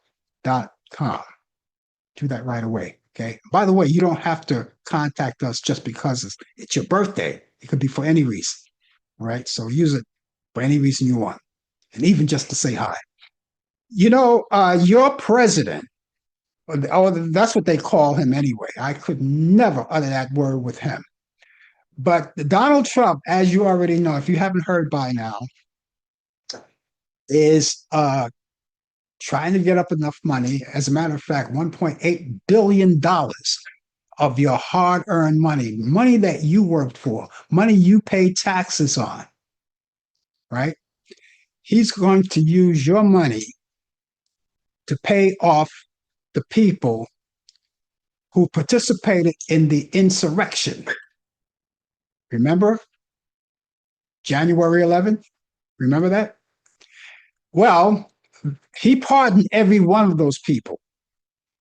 Do that right away. Okay. By the way, you don't have to contact us just because it's your birthday. It could be for any reason. All right. So use it for any reason you want, and even just to say hi. Your president, oh, that's what they call him anyway. I could never utter that word with him. But Donald Trump, as you already know, if you haven't heard by now, is trying to get up enough money. As a matter of fact, $1.8 billion of your hard earned money, money that you worked for, money you pay taxes on, right? He's going to use your money to pay off the people who participated in the insurrection. Remember January 11th? Remember that? Well, he pardoned every one of those people.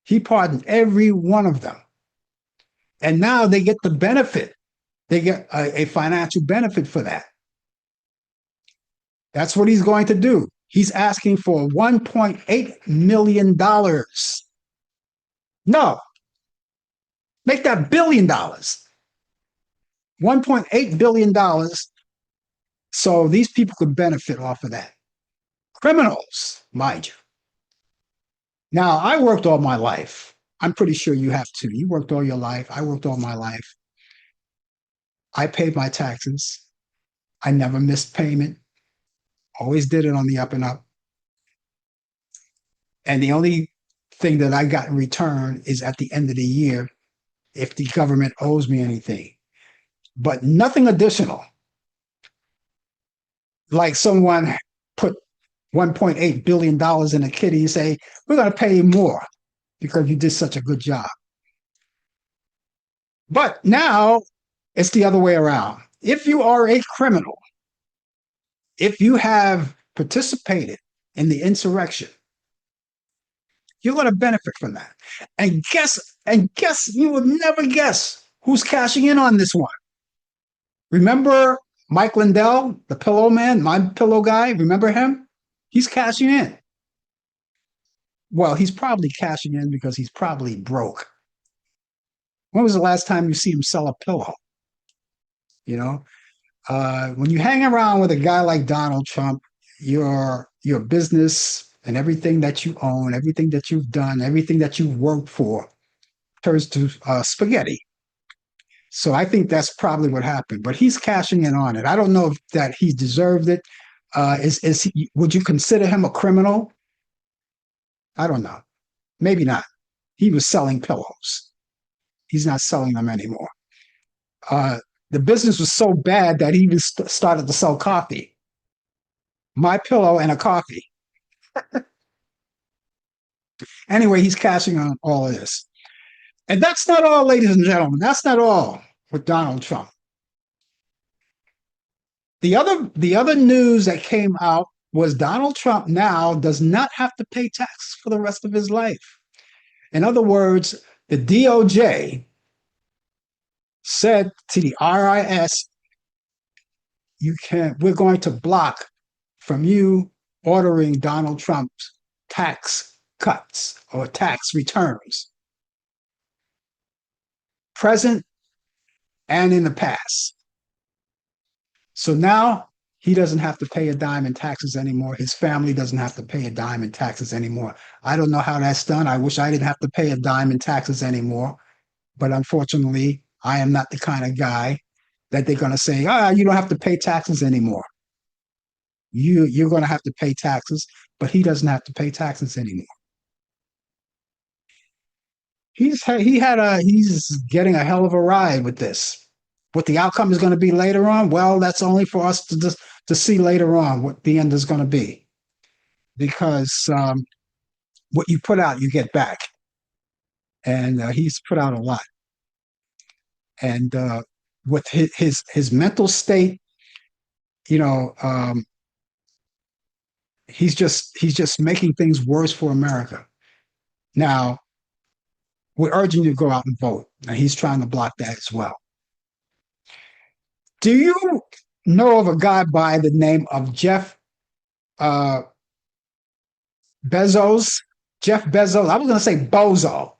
He pardoned every one of them. And now they get the benefit. They get a financial benefit for that. That's what he's going to do. He's asking for $1.8 million. No, make that $1 billion. $1.8 billion. So these people could benefit off of that. Criminals, mind you. Now, I worked all my life. I'm pretty sure you have too. You worked all your life. I worked all my life. I paid my taxes. I never missed payment. Always did it on the up and up. And the only thing that I got in return is at the end of the year if the government owes me anything. But nothing additional. Like someone put $1.8 billion in a kitty and say, we're going to pay you more because you did such a good job. But now it's the other way around. If you are a criminal, if you have participated in the insurrection, you're going to benefit from that. And guess, you would never guess who's cashing in on this one. Remember Mike Lindell, the pillow man, my pillow guy? Remember him? He's cashing in. Well, he's probably cashing in because he's probably broke. When was the last time you see him sell a pillow? When you hang around with a guy like Donald Trump, your business and everything that you own, everything that you've done, everything that you've worked for turns to spaghetti. So I think that's probably what happened. But he's cashing in on it. I don't know if that he deserved it. Would you consider him a criminal? I don't know. Maybe not. He was selling pillows. He's not selling them anymore. The business was so bad that he even started to sell coffee. My pillow and a coffee. Anyway, he's cashing on all of this. And that's not all, ladies and gentlemen. That's not all with Donald Trump. The other news that came out was Donald Trump now does not have to pay taxes for the rest of his life. In other words, the DOJ said to the IRS, we're going to block from you ordering Donald Trump's tax cuts or tax returns, present and in the past. So now he doesn't have to pay a dime in taxes anymore. His family doesn't have to pay a dime in taxes anymore. I don't know how that's done. I wish I didn't have to pay a dime in taxes anymore. But unfortunately, I am not the kind of guy that they're going to say, you don't have to pay taxes anymore. You're going to have to pay taxes, but he doesn't have to pay taxes anymore. He's getting a hell of a ride with this. What the outcome is going to be later on, well, that's only for us to see later on what the end is going to be. Because what you put out, you get back. And he's put out a lot. And with his mental state, he's just making things worse for America. Now, we're urging you to go out and vote. And he's trying to block that as well. know of a guy by the name of uh, Bezos. Jeff Bezos. I was going to say Bozo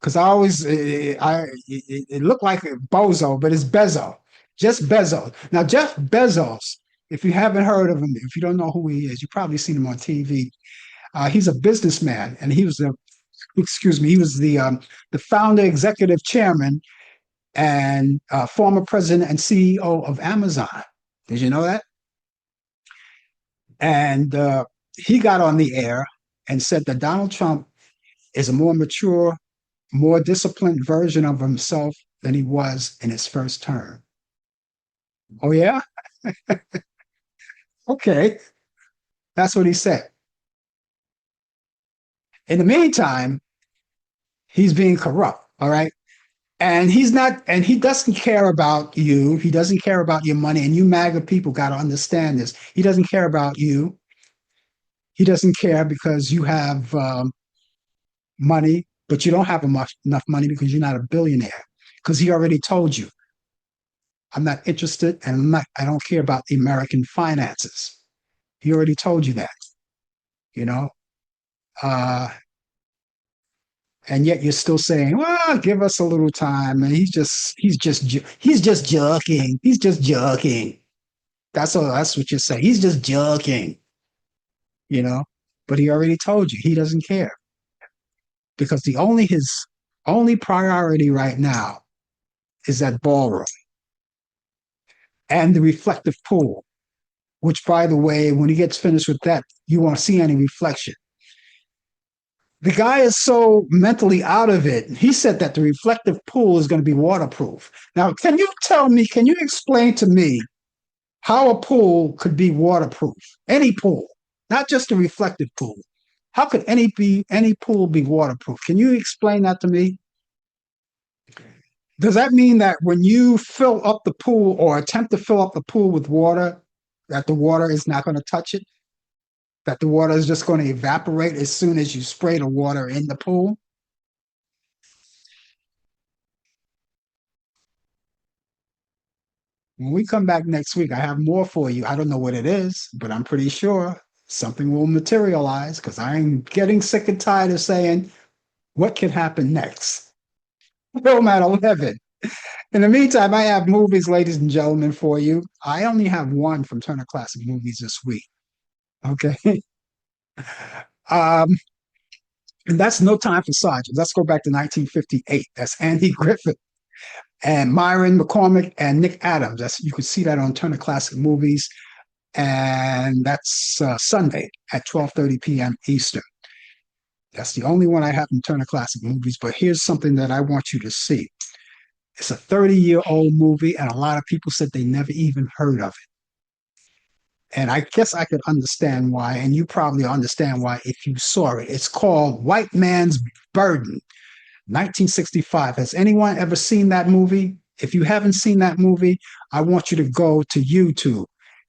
because I always it looked like Bozo, but it's Bezos. Just Bezos. Now Jeff Bezos. If you haven't heard of him, if you don't know who he is, you've probably seen him on TV. He's a businessman, and he was the founder, executive chairman, and former president and CEO of Amazon. Did you know that? And he got on the air and said that Donald Trump is a more mature, more disciplined version of himself than he was in his first term. Oh, yeah? Okay. That's what he said. In the meantime, he's being corrupt. All right. And he's not, and he doesn't care about you. He doesn't care about your money. And you MAGA people got to understand this. He doesn't care about you. He doesn't care because you have money, but you don't have enough money because you're not a billionaire. Because he already told you, I'm not interested and I don't care about the American finances. He already told you that, you know? Uh, and yet you're still saying, "Well, give us a little time." And he's just joking. He's just joking. That's all. That's what you're saying. He's just joking, you know. But he already told you he doesn't care because the only his only priority right now is that ballroom and the reflective pool. Which, by the way, when he gets finished with that, you won't see any reflection. The guy is so mentally out of it. He said that the reflective pool is going to be waterproof. Now, can you explain to me how a pool could be waterproof? Any pool, not just a reflective pool. How could any pool be waterproof? Can you explain that to me? Does that mean that when you fill up the pool or attempt to fill up the pool with water, that the water is not going to touch it? That the water is just going to evaporate as soon as you spray the water in the pool? When we come back next week, I have more for you. I don't know what it is, but I'm pretty sure something will materialize because I'm getting sick and tired of saying what could happen next. Film at 11. In the meantime, I have movies, ladies and gentlemen, for you. I only have one from Turner Classic Movies this week. Okay. Um, and that's No Time for Sergeants. Let's go back to 1958. That's Andy Griffith and Myron McCormick and Nick Adams. You can see that on Turner Classic Movies, and that's Sunday at 12:30 p.m. Eastern. That's the only one I have in Turner Classic Movies. But here's something that I want you to see. It's a 30-year-old movie, and a lot of people said they never even heard of it. And I guess I could understand why, and you probably understand why if you saw it. It's called White Man's Burden, 1965. Has anyone ever seen that movie? If you haven't seen that movie, I want you to go to YouTube.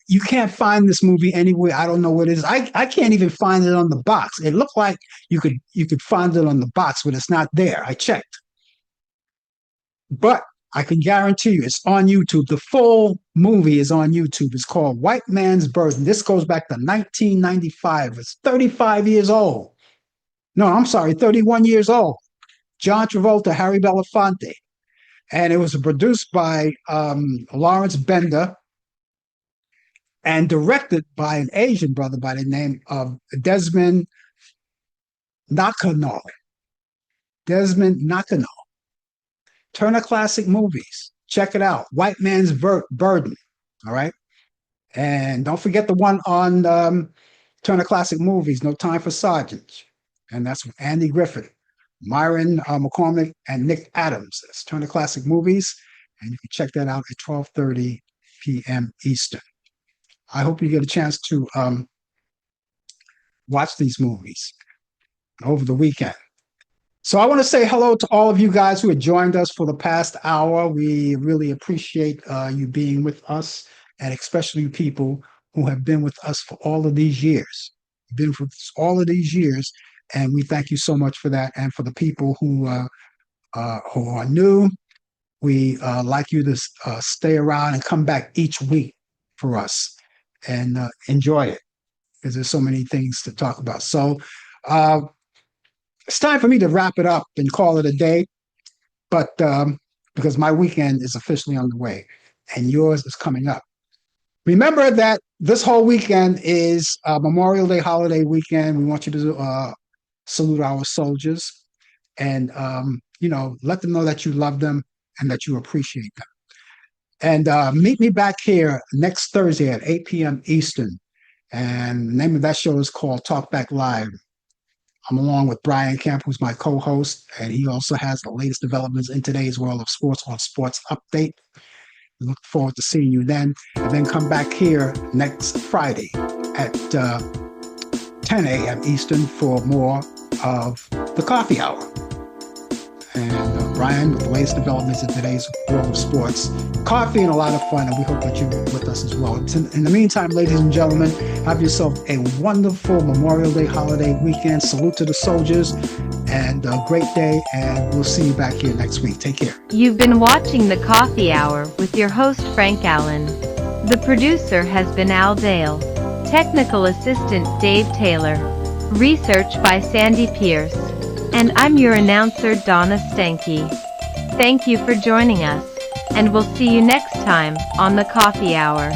You can't find this movie anywhere. I don't know what it is. I can't even find it on the box. It looked like you could find it on the box, but it's not there. I checked. But I can guarantee you it's on YouTube. The full movie is on YouTube. It's called White Man's Burden. This goes back to 1995. It's 35 years old. No, I'm sorry, 31 years old. John Travolta, Harry Belafonte. And it was produced by Lawrence Bender and directed by an Asian brother by the name of Desmond Nakano. Desmond Nakano. Turner Classic Movies. Check it out. White Man's Burden. All right. And don't forget the one on Turner Classic Movies, No Time for Sergeants. And that's with Andy Griffith, Myron McCormick, and Nick Adams. That's Turner Classic Movies. And you can check that out at 12:30 p.m. Eastern. I hope you get a chance to watch these movies over the weekend. So I want to say hello to all of you guys who have joined us for the past hour. We really appreciate you being with us, and especially people who have been with us for all of these years. Been with us all of these years, and we thank you so much for that. And for the people who are new, we like you to stay around and come back each week. for us and enjoy it because there's so many things to talk about. So it's time for me to wrap it up and call it a day. But because my weekend is officially on the way and yours is coming up. Remember that this whole weekend is Memorial Day holiday weekend. We want you to salute our soldiers and, let them know that you love them and that you appreciate them. And meet me back here next Thursday at 8 p.m. Eastern. And the name of that show is called Talk Back Live. I'm along with Brian Camp, who's my co-host, and he also has the latest developments in today's world of sports on Sports Update. We look forward to seeing you then. And then come back here next Friday at 10 a.m. Eastern for more of the Coffee Hour. And Brian, with the latest developments in today's world of sports, coffee and a lot of fun, and we hope that you're with us as well. In the meantime, ladies and gentlemen, have yourself a wonderful Memorial Day holiday weekend. Salute to the soldiers, and a great day, and we'll see you back here next week. Take care. You've been watching The Coffee Hour with your host, Frank Allan. The producer has been Al Dale. Technical assistant, Dave Taylor. Research by Sandy Pierce. And I'm your announcer, Donna Stenke. Thank you for joining us, and we'll see you next time on The Coffee Hour.